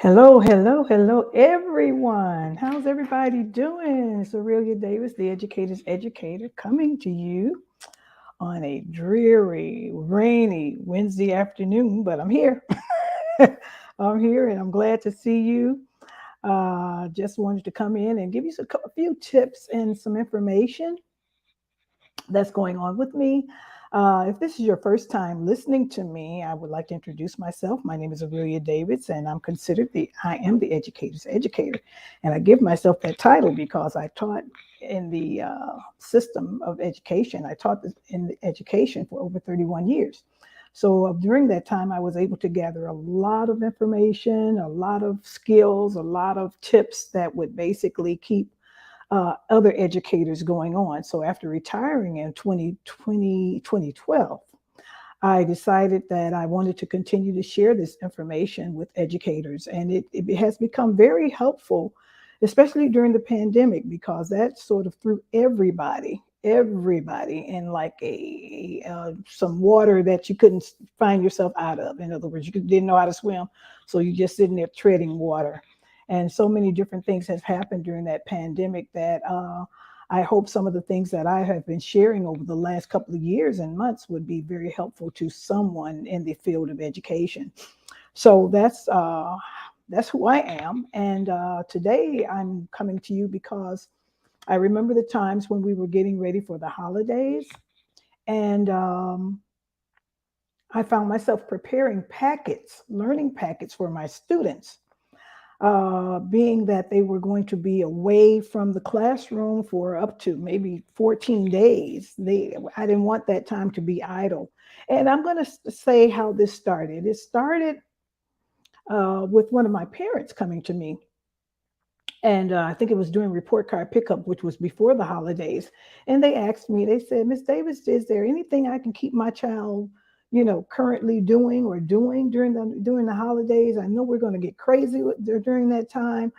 Hello, hello, hello, everyone. How's everybody doing? It's Aurelia Davis, the educator's educator, coming to you on a dreary, rainy Wednesday afternoon, but I'm here. I'm here and I'm glad to see you. Just wanted to come in and give you a few tips and some information that's going on with me. If this is your first time listening to me, I would like to introduce myself. My name is Aurelia Davids, and I am the educator's educator, and I give myself that title because I taught in the system of education. I taught in education for over 31 years. So during that time, I was able to gather a lot of information, a lot of skills, a lot of tips that would basically keep other educators going on. So after retiring in 2012, I decided that I wanted to continue to share this information with educators. And it has become very helpful, especially during the pandemic, because that sort of threw everybody in like some water that you couldn't find yourself out of. In other words, you didn't know how to swim. So you're just sitting there treading water. And so many different things have happened during that pandemic that I hope some of the things that I have been sharing over the last couple of years and months would be very helpful to someone in the field of education. So that's who I am. And today I'm coming to you because I remember the times when we were getting ready for the holidays, and I found myself preparing packets, learning packets for my students, being that they were going to be away from the classroom for up to maybe 14 days. I didn't want that time to be idle. And I'm going to say how this started. It started with one of my parents coming to me. And I think it was during report card pickup, which was before the holidays. And they asked me, they said, Miss Davis, is there anything I can keep my child, currently doing during the holidays? I know we're going to get crazy during that time.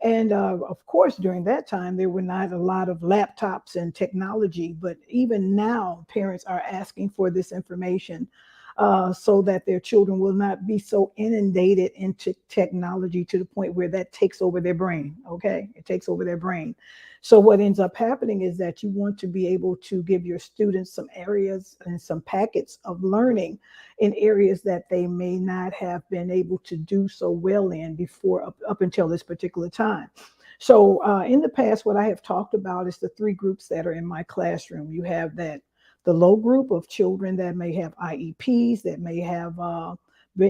And of course, during that time, there were not a lot of laptops and technology, but even now, parents are asking for this information so that their children will not be so inundated into technology to the point where that takes over their brain. Okay, it takes over their brain. So what ends up happening is that you want to be able to give your students some areas and some packets of learning in areas that they may not have been able to do so well in before up until this particular time. So in the past, what I have talked about is the three groups that are in my classroom. You have the low group of children that may have IEPs, that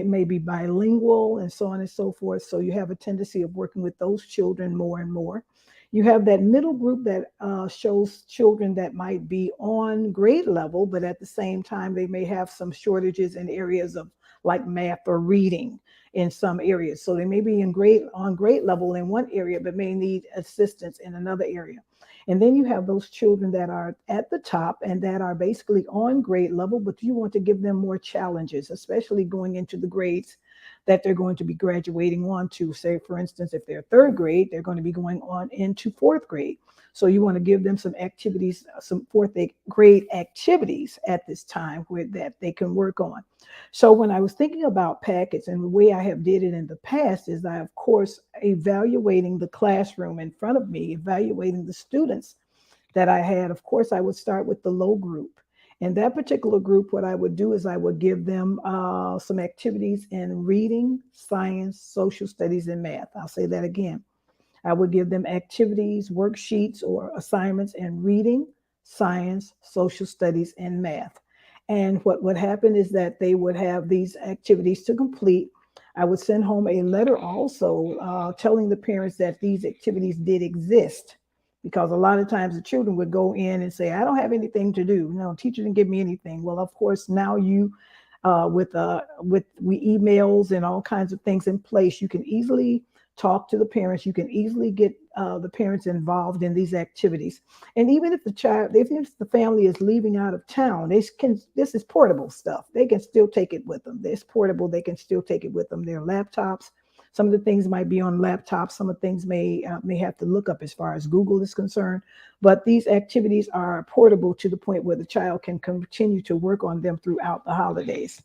may be bilingual, and so on and so forth. So you have a tendency of working with those children more and more. You have that middle group that shows children that might be on grade level, but at the same time, they may have some shortages in areas of like math or reading in some areas. So they may be on grade level in one area, but may need assistance in another area. And then you have those children that are at the top and that are basically on grade level, but you want to give them more challenges, especially going into the grades that they're going to be graduating on to. Say, for instance, if they're third grade, they're going to be going on into fourth grade. So you want to give them some activities, some fourth grade activities at this time that they can work on. So when I was thinking about packets, and the way I have did it in the past is I, of course, evaluating the classroom in front of me, evaluating the students that I had. Of course, I would start with the low group. In that particular group, what I would do is I would give them some activities in reading, science, social studies, and math. I'll say that again. I would give them activities, worksheets, or assignments in reading, science, social studies, and math. And what would happen is that they would have these activities to complete. I would send home a letter also telling the parents that these activities did exist, because a lot of times the children would go in and say, I don't have anything to do. No, teacher didn't give me anything. Well, of course, now you with we emails and all kinds of things in place, you can easily talk to the parents. You can easily get the parents involved in these activities. And even if if the family is leaving out of town, this is portable stuff. They can still take it with them. It's portable. They can still take it with them. Their laptops. Some of the things might be on laptops. Some of the things may have to look up as far as Google is concerned. But these activities are portable to the point where the child can continue to work on them throughout the holidays.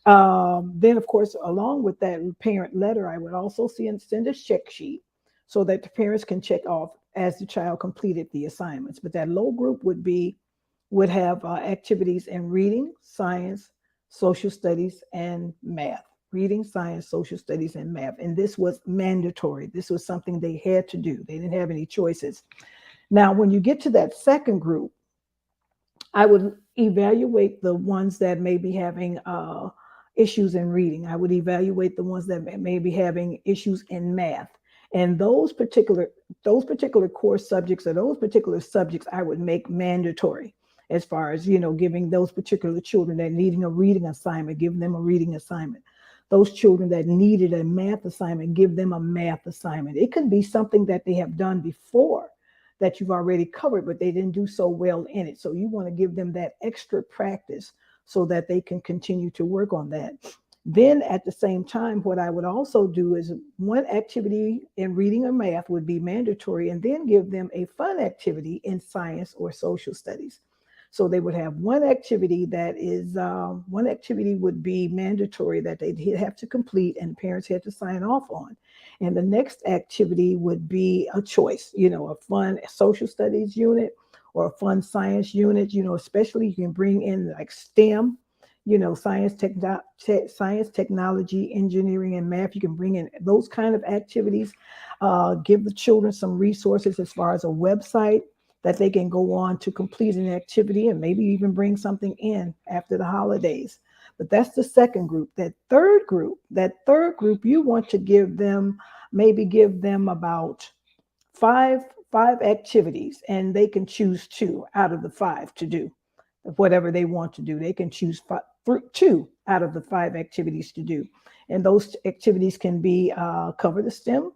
Then, of course, along with that parent letter, I would also send a check sheet so that the parents can check off as the child completed the assignments. But that low group would have activities in reading, science, social studies, and math. Reading, science, social studies, and math. And this was mandatory. This was something they had to do. They didn't have any choices. Now, when you get to that second group, I would evaluate the ones that may be having issues in reading. I would evaluate the ones that may be having issues in math. And those particular core subjects or those particular subjects I would make mandatory as far as, giving those particular children that needing a reading assignment, give them a reading assignment. Those children that needed a math assignment, give them a math assignment. It could be something that they have done before that you've already covered, but they didn't do so well in it. So you want to give them that extra practice so that they can continue to work on that. Then at the same time, what I would also do is one activity in reading or math would be mandatory, and then give them a fun activity in science or social studies. So they would have one activity would be mandatory that they'd have to complete and parents had to sign off on. And the next activity would be a choice, a fun social studies unit or a fun science unit, especially you can bring in like STEM, science, technology, engineering, and math. You can bring in those kind of activities. Give the children some resources as far as a website that they can go on to complete an activity and maybe even bring something in after the holidays. But that's the second group. That third group, you want to give them about five five activities, and they can choose two out of the five to do whatever they want to do. They can choose two out of the five activities to do, and those activities can be cover the STEM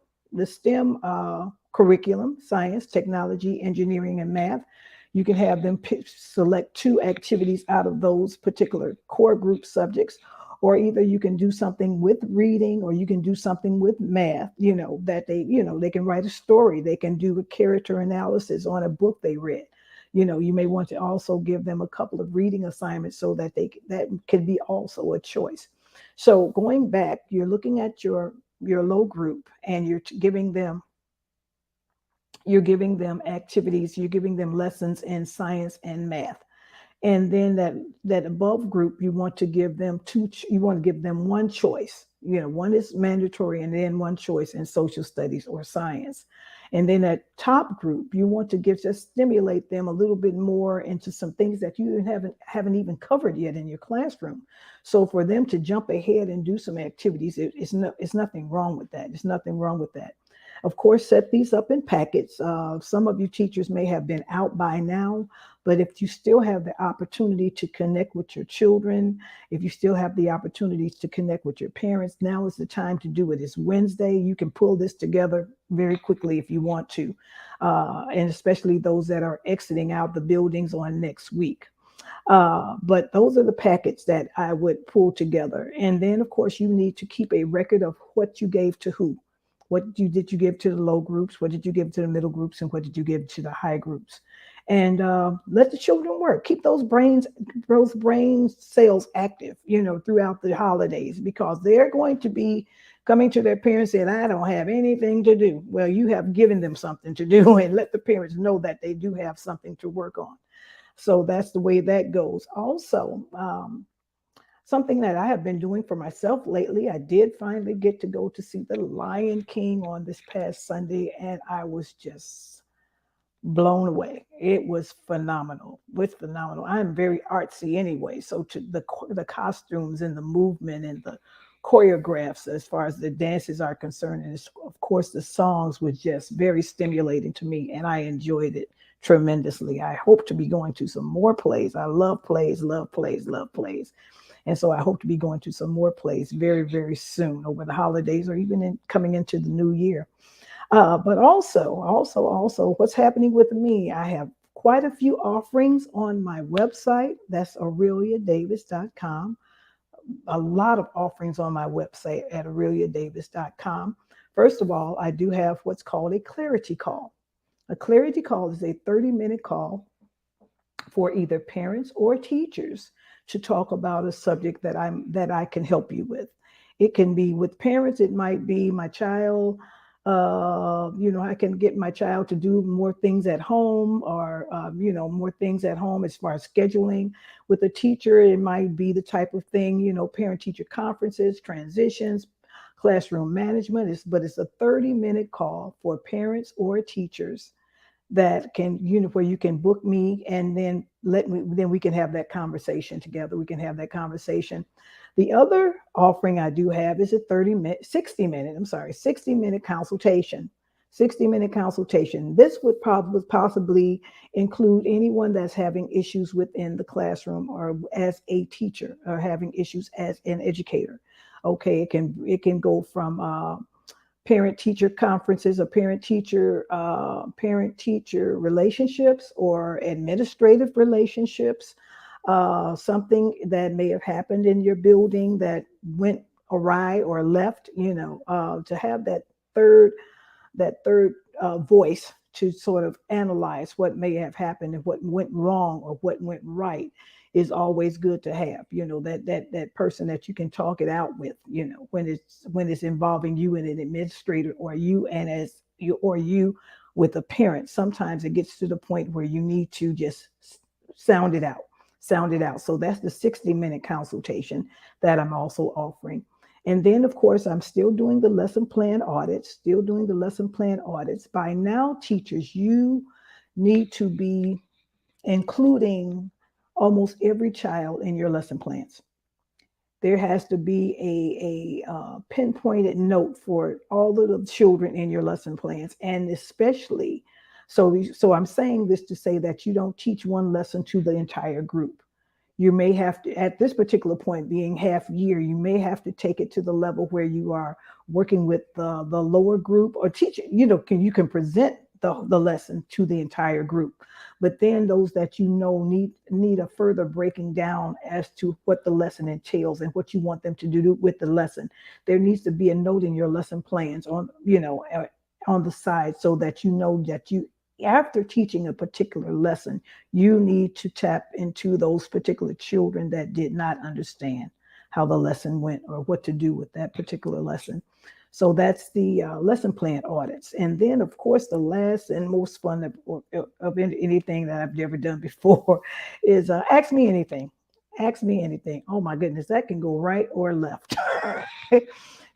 curriculum: science, technology, engineering, and math. You can have them select two activities out of those particular core group subjects, or either you can do something with reading or you can do something with math, that they can write a story. They can do a character analysis on a book they read. You may want to also give them a couple of reading assignments so that that can be also a choice. So going back, you're looking at your low group, and you're giving them activities, you're giving them lessons in science and math. And then that above group, you want to give them one choice. One is mandatory, and then one choice in social studies or science. And then that top group, you want to just stimulate them a little bit more into some things that you haven't even covered yet in your classroom. So for them to jump ahead and do some activities, it's nothing wrong with that. It's nothing wrong with that. Of course, set these up in packets. Some of you teachers may have been out by now, but if you still have the opportunity to connect with your children, if you still have the opportunities to connect with your parents, now is the time to do it. It's Wednesday. You can pull this together very quickly if you want to, and especially those that are exiting out the buildings on next week. But those are the packets that I would pull together. And then, of course, you need to keep a record of what you gave to who. Did you give to the low groups? What did you give to the middle groups? And what did you give to the high groups? And let the children work. Keep those brain cells active, throughout the holidays, because they're going to be coming to their parents saying, "I don't have anything to do." Well, you have given them something to do, and let the parents know that they do have something to work on. So that's the way that goes. Also, something that I have been doing for myself lately, I did finally get to go to see The Lion King on this past Sunday, and I was just blown away. It was phenomenal. It was phenomenal. I'm very artsy anyway, so to the costumes and the movement and the choreographs as far as the dances are concerned, and of course the songs were just very stimulating to me, and I enjoyed it tremendously. I hope to be going to some more plays. I love plays, love plays, love plays. And so I hope to be going to some more plays very, very soon over the holidays, or even coming into the new year. But also, what's happening with me? I have quite a few offerings on my website. That's aureliadavis.com. A lot of offerings on my website at aureliadavis.com. First of all, I do have what's called a clarity call. A clarity call is a 30-minute call for either parents or teachers to talk about a subject that I can help you with. It can be with parents. It might be my child. I can get my child to do more things at home, or more things at home as far as scheduling. With a teacher, it might be the type of thing, parent teacher conferences, transitions, classroom management. But it's a 30-minute call for parents or teachers that can, where you can book me, and then we can have that conversation together. We can have that conversation. The other offering I do have is a 60-minute consultation. 60-minute consultation. This would probably possibly include anyone that's having issues within the classroom, or as a teacher, or having issues as an educator. Okay, it can go from parent teacher conferences, or parent teacher relationships, or administrative relationships, something that may have happened in your building that went awry or left, to have that third voice to sort of analyze what may have happened and what went wrong or what went right, is always good to have. That person that you can talk it out with, when it's involving you and an administrator, or you with a parent. Sometimes it gets to the point where you need to just sound it out. So that's the 60-minute consultation that I'm also offering. And then, of course, I'm still doing the lesson plan audits. By now, teachers, you need to be including almost every child in your lesson plans. There has to be a pinpointed note for all of the children in your lesson plans, and especially, so I'm saying this to say that you don't teach one lesson to the entire group. You may have to, at this particular point, being half year, you may have to take it to the level where you are working with the lower group, or teach it, you can present the lesson to the entire group. But then those that need a further breaking down as to what the lesson entails and what you want them to do with the lesson. There needs to be a note in your lesson plans on the side, so that after teaching a particular lesson, you need to tap into those particular children that did not understand how the lesson went, or what to do with that particular lesson. So that's the lesson plan audits. And then, of course, the last and most fun of anything that I've never done before is ask me anything. Ask me anything. Oh my goodness, that can go right or left.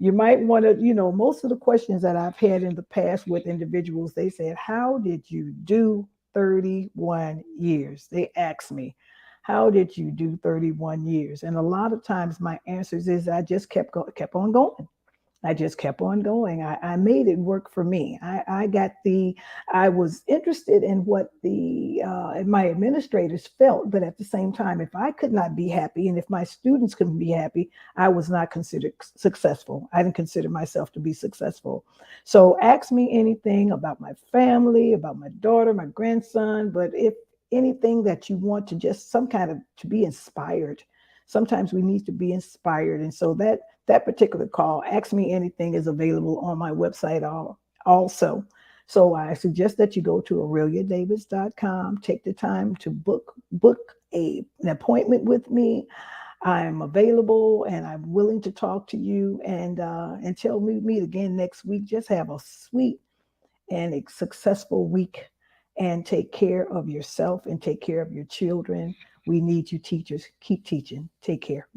You might want to, most of the questions that I've had in the past with individuals, they said, how did you do 31 years? They asked me, how did you do 31 years? And a lot of times my answers is I just kept on going. I just kept on going. I made it work for me. I was interested in what my administrators felt, but at the same time, if I could not be happy, and if my students couldn't be happy, I was not considered successful. I didn't consider myself to be successful. So ask me anything about my family, about my daughter, my grandson, but if anything that you want to, just some kind of, to be inspired. Sometimes we need to be inspired. And so that particular call, Ask Me Anything, is available on my website also. So I suggest that you go to aureliadavis.com, take the time to book an appointment with me. I'm available and I'm willing to talk to you. And until we meet again next week, just have a sweet and a successful week, and take care of yourself and take care of your children. We need you teachers. Keep teaching. Take care.